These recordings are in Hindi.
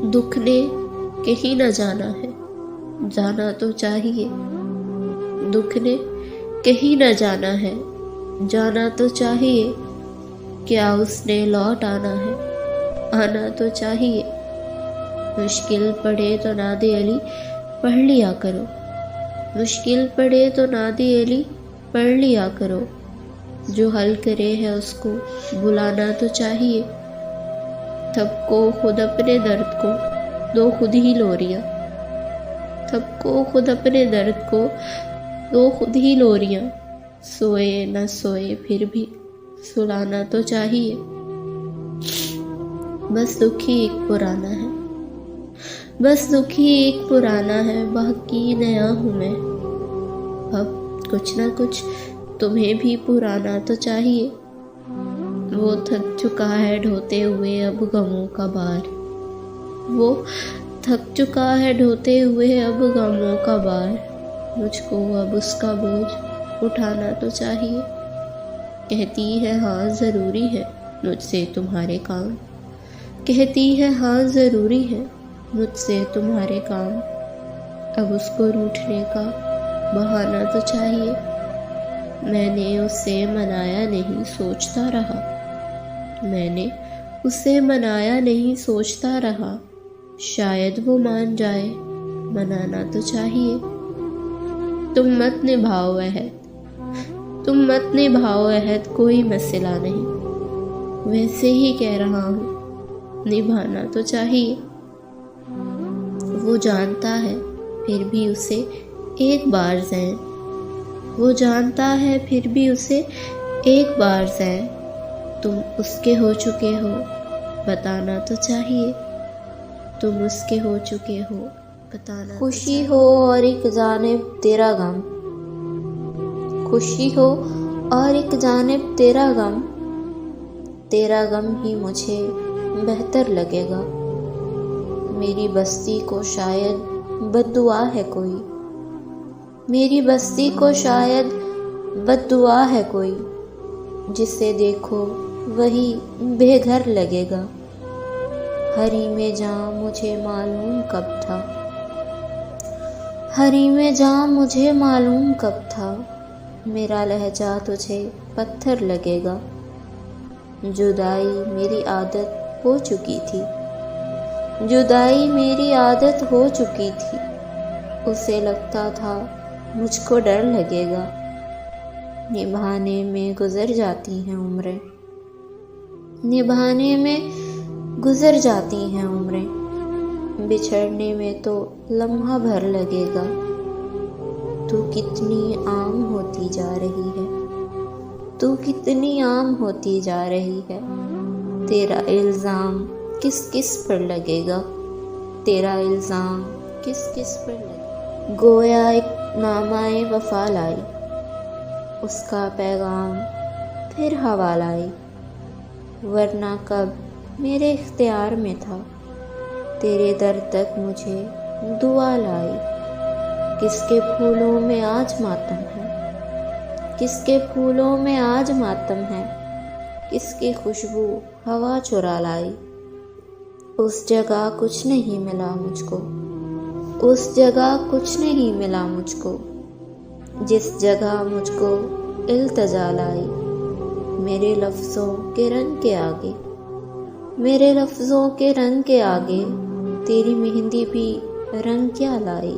दुख ने कहीं न जाना है, जाना तो चाहिए। दुख ने कहीं न जाना है, जाना तो चाहिए। क्या उसने लौट आना है, आना तो चाहिए। मुश्किल पड़े तो नादे अली पढ़ लिया करो, मुश्किल पड़े तो नादे अली पढ़ लिया करो। जो हल करे है उसको बुलाना तो चाहिए। सबको खुद अपने दर्द को दो खुद ही लोरियां, सबको खुद अपने दर्द को दो खुद ही लोरियां। सोए न सोए फिर भी सुलाना तो चाहिए। बस दुखी एक पुराना है, बस दुखी एक पुराना है, बाकी नया हूँ मैं। अब कुछ ना कुछ तुम्हें भी पुराना तो चाहिए। वो थक चुका है ढोते हुए अब गमों का भार, वो थक चुका है ढोते हुए अब गमों का भार। मुझको अब उसका बोझ उठाना तो चाहिए। कहती है हाँ ज़रूरी है मुझसे तुम्हारे काम, कहती है हाँ ज़रूरी है मुझसे तुम्हारे काम। अब उसको रूठने का बहाना तो चाहिए। मैंने उसे मनाया नहीं सोचता रहा, मैंने उसे मनाया नहीं सोचता रहा। शायद वो मान जाए, मनाना तो चाहिए। तुम मत निभाओ अहद, तुम मत निभाओ अहद, कोई मसला नहीं। वैसे ही कह रहा हूँ, निभाना तो चाहिए। वो जानता है फिर भी उसे एक बार ज़ैं, वो जानता है फिर भी उसे एक बार ज़ैं। तुम उसके हो चुके हो बताना तो चाहिए, तुम उसके हो चुके हो बताना। खुशी हो और एक जानिब तेरा गम, खुशी हो और एक जानिब तेरा गम। तेरा गम ही मुझे बेहतर लगेगा। मेरी बस्ती को शायद बद्दुआ है कोई, मेरी बस्ती को शायद बद्दुआ है कोई। जिसे देखो वही बेघर लगेगा। हरी में जाम मुझे मालूम कब था, हरी में जाम मुझे मालूम कब था। मेरा लहजा तुझे पत्थर लगेगा। जुदाई मेरी आदत हो चुकी थी, जुदाई मेरी आदत हो चुकी थी। उसे लगता था मुझको डर लगेगा। निभाने में गुजर जाती हैं उम्रें, निभाने में गुजर जाती हैं उम्रें। बिछड़ने में तो लम्हा भर लगेगा। तू कितनी आम होती जा रही है, तू कितनी आम होती जा रही है। तेरा इल्ज़ाम किस किस पर लगेगा, तेरा इल्ज़ाम किस किस पर लगेगा। गोया एक नामाए वफा लाई, उसका पैगाम फिर हवा लाई। वरना कब मेरे इख्तियार में था, तेरे दर तक मुझे दुआ लाई। किसके फूलों में आज मातम है, किसके फूलों में आज मातम है। किसकी खुशबू हवा चुरा लाई। उस जगह कुछ नहीं मिला मुझको, उस जगह कुछ नहीं मिला मुझको। जिस जगह मुझको इल्तिजा लाई। मेरे लफ्ज़ों के रंग के आगे, मेरे लफ्ज़ों के रंग के आगे तेरी मेहंदी भी रंग क्या लाई।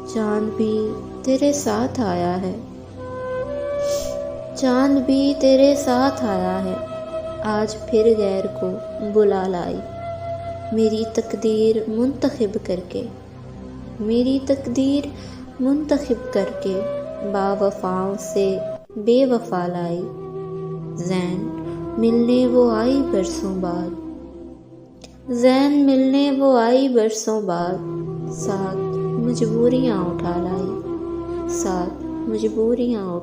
चांद भी तेरे साथ आया है, चांद भी तेरे साथ आया है। आज फिर गैर को बुला लाई। मेरी तकदीर मुंतखिब करके, मेरी तकदीर मुंतखिब करके बावफाओं से बेवफा लाई। ज़ैन मिलने वो आई बरसों बाद, ज़ैन मिलने वो आई बरसों बाद। साथ मजबूरियाँ उठा लाई, साथ मजबूरियाँ उठा